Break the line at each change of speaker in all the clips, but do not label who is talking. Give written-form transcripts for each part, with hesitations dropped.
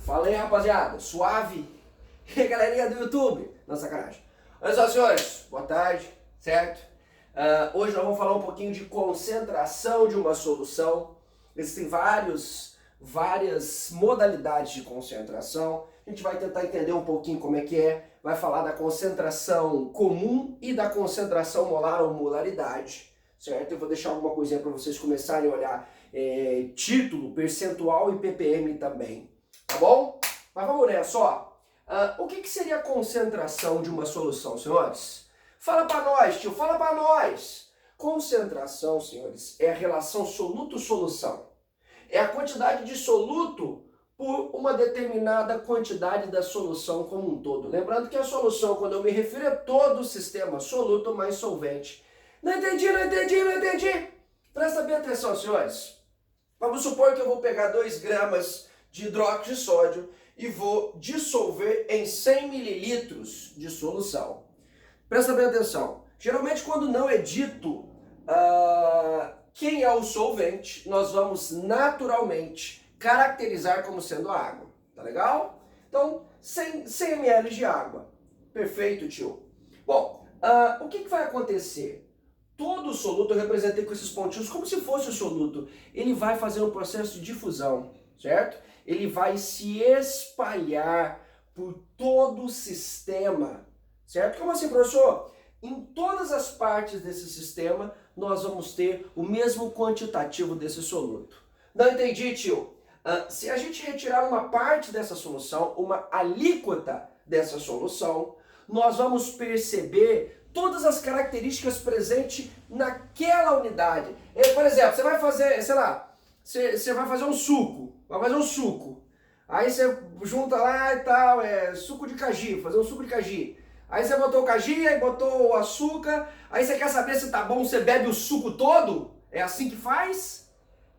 Fala aí, rapaziada, suave? E aí, galerinha do YouTube? Não, sacanagem. Olha só, senhores, boa tarde, certo? Hoje nós vamos falar um pouquinho de concentração de uma solução. Existem várias modalidades de concentração. A gente vai tentar entender um pouquinho como é que é. Vai falar da concentração comum e da concentração molar ou molaridade, certo? Eu vou deixar alguma coisinha para vocês começarem a olhar título, percentual e ppm também, tá bom? Mas vamos nessa, ó. O que seria a concentração de uma solução, senhores? Fala para nós, tio, fala para nós. Concentração, senhores, é a relação soluto-solução. É a quantidade de soluto por uma determinada quantidade da solução como um todo. Lembrando que a solução, quando eu me refiro, é todo o sistema soluto mais solvente. Não entendi, não entendi, não entendi. Presta bem atenção, senhores. Vamos supor que eu vou pegar 2 gramas de hidróxido de sódio e vou dissolver em 100 mililitros de solução. Presta bem atenção. Geralmente, quando não é dito quem é o solvente, nós vamos naturalmente caracterizar como sendo a água. Tá legal? Então, 100 ml de água. Perfeito, tio. Bom, o que vai acontecer? Todo o soluto, eu representei com esses pontinhos como se fosse o soluto. Ele vai fazer um processo de difusão, certo? Ele vai se espalhar por todo o sistema, certo? Como assim, professor? Em todas as partes desse sistema, nós vamos ter o mesmo quantitativo desse soluto. Não entendi, tio? Se a gente retirar uma parte dessa solução, uma alíquota dessa solução, nós vamos perceber todas as características presentes naquela unidade. Por exemplo, você vai fazer, sei lá, você vai fazer um suco, Aí você junta lá e tal, suco de caju, fazer um suco de caju. Aí você botou o caju, aí botou o açúcar, aí você quer saber se tá bom, você bebe o suco todo? É assim que faz?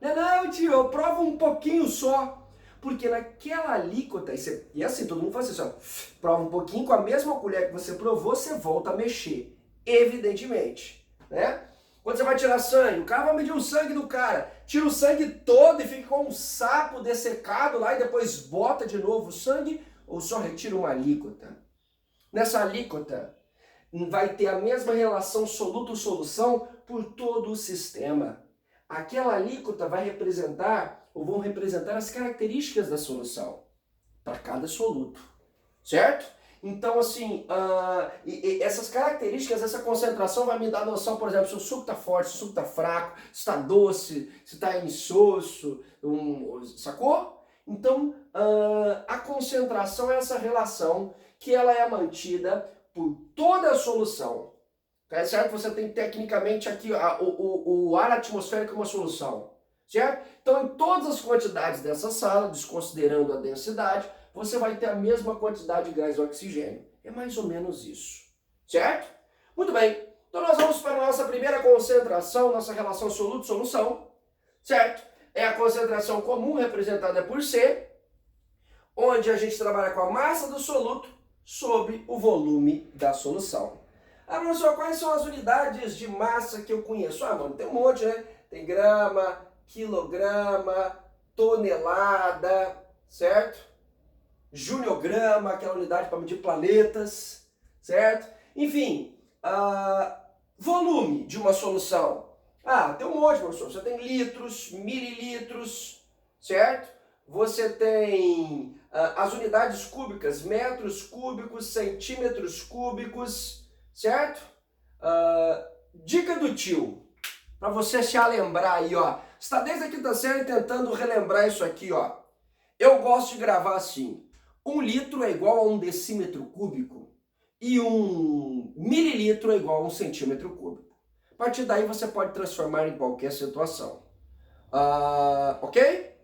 Não, tio, eu provo um pouquinho só. Porque naquela alíquota, e assim, todo mundo faz assim, ó, prova um pouquinho, com a mesma colher que você provou, você volta a mexer. Evidentemente, né? Quando você vai tirar sangue, o cara vai medir o sangue do cara, tira o sangue todo e fica com um sapo dessecado lá e depois bota de novo o sangue, ou só retira uma alíquota. Nessa alíquota vai ter a mesma relação soluto-solução por todo o sistema. Aquela alíquota vai representar, ou vão representar as características da solução para cada soluto, certo? Então, assim, essas características, essa concentração vai me dar noção, por exemplo, se o suco está forte, se o suco está fraco, se está doce, se está insosso, sacou? Então, a concentração é essa relação que ela é mantida por toda a solução. Tá certo? Você tem tecnicamente aqui o ar atmosférico como uma solução, certo? Então, em todas as quantidades dessa sala, desconsiderando a densidade, você vai ter a mesma quantidade de gás e oxigênio. É mais ou menos isso, certo? Muito bem. Então, nós vamos para a nossa primeira concentração, nossa relação soluto-solução, certo? É a concentração comum representada por C, onde a gente trabalha com a massa do soluto sobre o volume da solução. Professor, quais são as unidades de massa que eu conheço? Mano, tem um monte, né? Tem grama, quilograma, tonelada, certo? Juniograma, aquela unidade para medir planetas, certo? Enfim, volume de uma solução. Tem um monte, professor. Você tem litros, mililitros, certo? Você tem as unidades cúbicas, metros cúbicos, centímetros cúbicos, certo? Dica do tio, para você se lembrar aí, ó. Você está desde a quinta série tentando relembrar isso aqui, ó. Eu gosto de gravar assim. 1 litro é igual a 1 decímetro cúbico e 1 mililitro é igual a 1 centímetro cúbico. A partir daí você pode transformar em qualquer situação. Ok?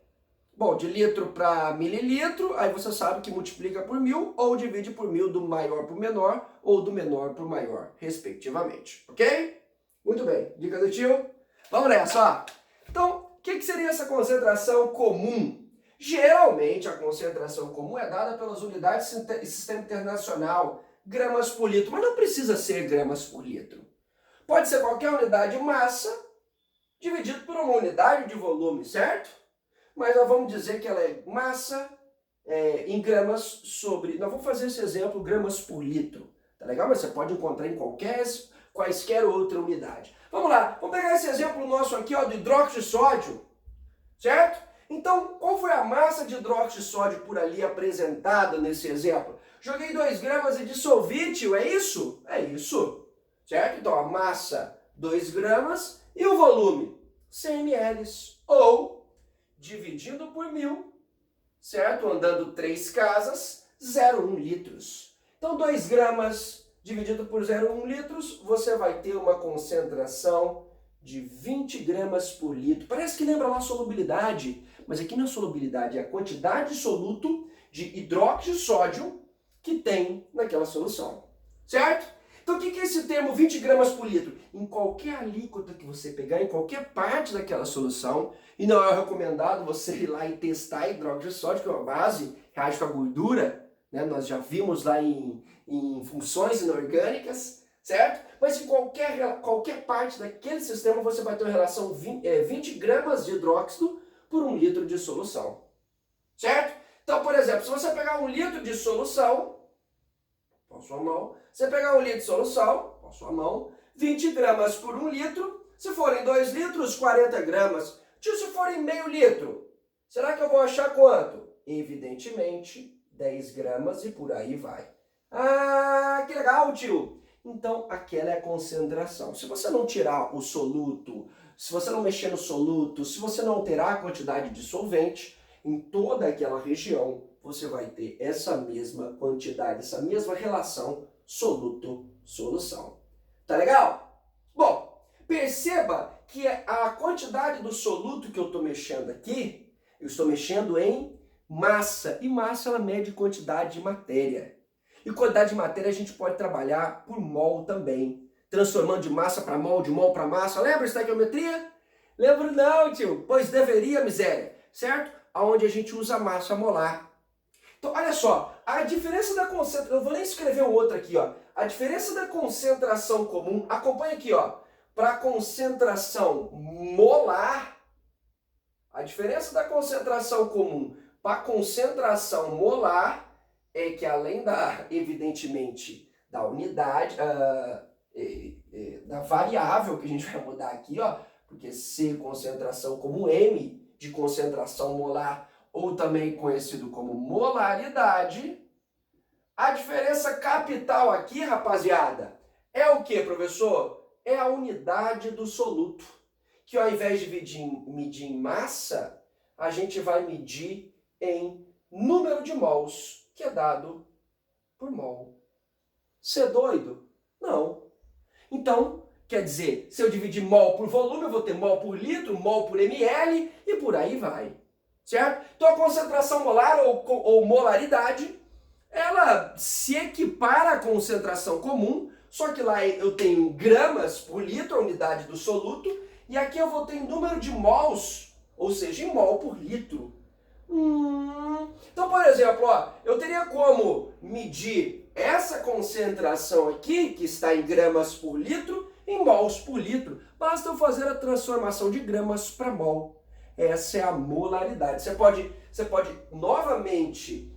Bom, de litro para mililitro, aí você sabe que multiplica por 1000 ou divide por 1000 do maior para o menor ou do menor para o maior, respectivamente. Ok? Muito bem. Dica do tio? Vamos nessa, ó. Então, o que seria essa concentração comum? Geralmente, a concentração comum é dada pelas unidades do Sistema Internacional, gramas por litro, mas não precisa ser gramas por litro. Pode ser qualquer unidade de massa dividido por uma unidade de volume, certo? Mas nós vamos dizer que ela é massa em gramas sobre... Nós vamos fazer esse exemplo, gramas por litro. Tá legal? Mas você pode encontrar em quaisquer outra unidade. Vamos lá, vamos pegar esse exemplo nosso aqui, ó, do hidróxido de sódio, certo? Então, qual foi a massa de hidróxido de sódio por ali apresentada nesse exemplo? Joguei 2 gramas e dissolvi, tio, é isso? É isso, certo? Então, a massa, 2 gramas e o volume, 100 ml, ou, dividindo por 1.000, certo? Andando 3 casas, 0,1 litros. Então, 2 gramas dividido por 0,1 litros, você vai ter uma concentração de 20 gramas por litro. Parece que lembra lá a solubilidade, mas aqui não é solubilidade, é a quantidade de soluto de hidróxido de sódio que tem naquela solução, certo? Então o que é esse termo 20 gramas por litro? Em qualquer alíquota que você pegar, em qualquer parte daquela solução, e não é recomendado você ir lá e testar hidróxido de sódio, que é uma base, reage com a gordura, né? Nós já vimos lá em funções inorgânicas, certo? Mas em qualquer parte daquele sistema você vai ter uma relação 20 gramas de hidróxido por 1 litro de solução, certo? Então, por exemplo, se você pegar 1 litro de solução, com a sua mão, você pegar 1 litro de solução, com a sua mão, 20 gramas por 1 litro, se forem 2 litros, 40 gramas. Tio, se forem meio litro, será que eu vou achar quanto? Evidentemente, 10 gramas e por aí vai. Ah, que legal, tio! Então, aquela é a concentração. Se você não tirar o soluto, se você não mexer no soluto, se você não alterar a quantidade de solvente, em toda aquela região, você vai ter essa mesma quantidade, essa mesma relação soluto-solução. Tá legal? Bom, perceba que a quantidade do soluto que eu estou mexendo aqui, eu estou mexendo em massa, e massa ela mede quantidade de matéria. E quantidade de matéria a gente pode trabalhar por mol também, transformando de massa para mol, de mol para massa. Lembra estequiometria? Lembro não, tio, pois deveria, miséria, certo? Onde a gente usa massa molar. Então, olha só, a diferença da concentração, eu vou nem escrever o outro aqui, ó. A diferença da concentração comum, acompanha aqui, ó. Para a concentração molar, a diferença da concentração comum para a concentração molar é que além da, evidentemente, da unidade, da variável que a gente vai mudar aqui, ó, porque C concentração comum, M de concentração molar, ou também conhecido como molaridade, a diferença capital aqui, rapaziada, é o que, professor? É a unidade do soluto, que ao invés de medir em massa, a gente vai medir em número de mols, que é dado por mol. Você é doido? Não. Então, quer dizer, se eu dividir mol por volume, eu vou ter mol por litro, mol por ml e por aí vai. Certo? Então a concentração molar ou molaridade, ela se equipara à concentração comum, só que lá eu tenho gramas por litro, a unidade do soluto, e aqui eu vou ter número de mols, ou seja, em mol por litro. Então, por exemplo, ó, eu teria como medir essa concentração aqui, que está em gramas por litro, em mols por litro. Basta eu fazer a transformação de gramas para mol. Essa é a molaridade. Você pode novamente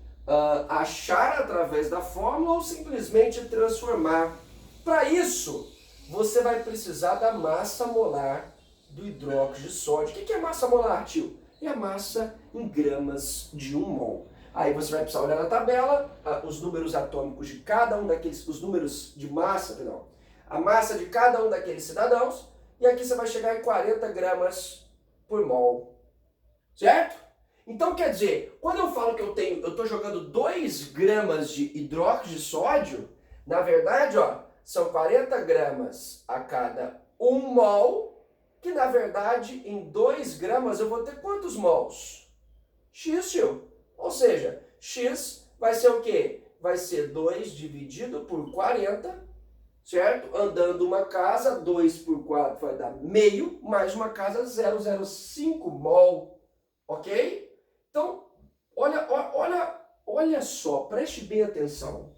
achar através da fórmula ou simplesmente transformar. Para isso, você vai precisar da massa molar do hidróxido de sódio. O que é massa molar, tio? É a massa em gramas de 1 mol. Aí você vai precisar olhar na tabela os números atômicos de cada um daqueles, os números de massa, perdão, a massa de cada um daqueles cidadãos, e aqui você vai chegar em 40 gramas por mol. Certo? Então quer dizer, quando eu falo que eu estou jogando 2 gramas de hidróxido de sódio, na verdade, ó, são 40 gramas a cada 1 mol, que na verdade em 2 gramas eu vou ter quantos mols? X, tio. Ou seja, X vai ser o quê? Vai ser 2 dividido por 40, certo? Andando uma casa, 2 por 4 vai dar meio, mais uma casa, 0,05 mol. Ok? Então, olha só, preste bem atenção.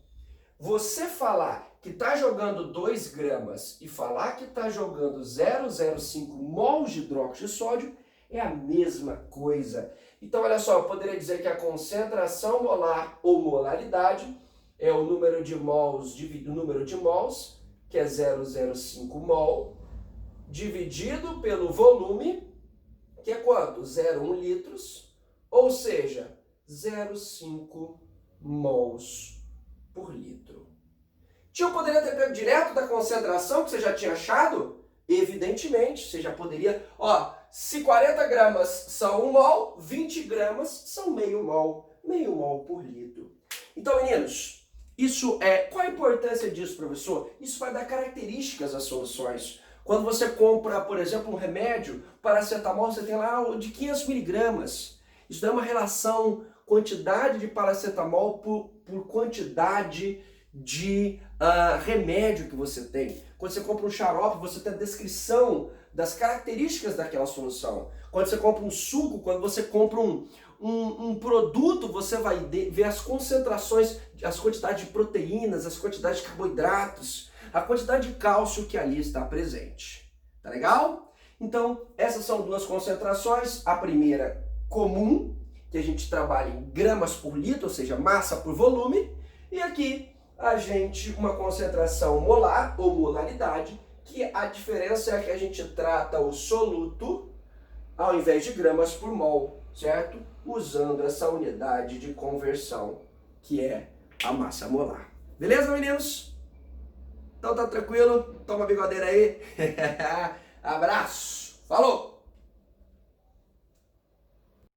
Você falar que está jogando 2 gramas e falar que está jogando 0,05 mols de hidróxido de sódio é a mesma coisa. Então, olha só, eu poderia dizer que a concentração molar ou molaridade é o número de mols dividido o número de mols, que é 0,05 mol, dividido pelo volume, que é quanto? 0,1 litros, ou seja, 0,5 mols por litro. Tio, poderia ter pego direto da concentração que você já tinha achado? Evidentemente, você já poderia... Ó, se 40 gramas são 1 mol, 20 gramas são meio mol por litro. Então, meninos, isso é... Qual a importância disso, professor? Isso vai dar características às soluções. Quando você compra, por exemplo, um remédio, paracetamol, você tem lá de 500 miligramas. Isso dá uma relação quantidade de paracetamol por quantidade de remédio que você tem. Quando você compra um xarope, você tem a descrição das características daquela solução. Quando você compra um suco, quando você compra um produto, você vai ver as concentrações, as quantidades de proteínas, as quantidades de carboidratos, a quantidade de cálcio que ali está presente. Tá legal? Então, essas são duas concentrações. A primeira, comum, que a gente trabalha em gramas por litro, ou seja, massa por volume. E aqui, uma concentração molar ou molaridade, que a diferença é que a gente trata o soluto ao invés de gramas por mol, certo? Usando essa unidade de conversão, que é a massa molar. Beleza, meninos? Então tá tranquilo? Toma a bigodeira aí. Abraço. Falou!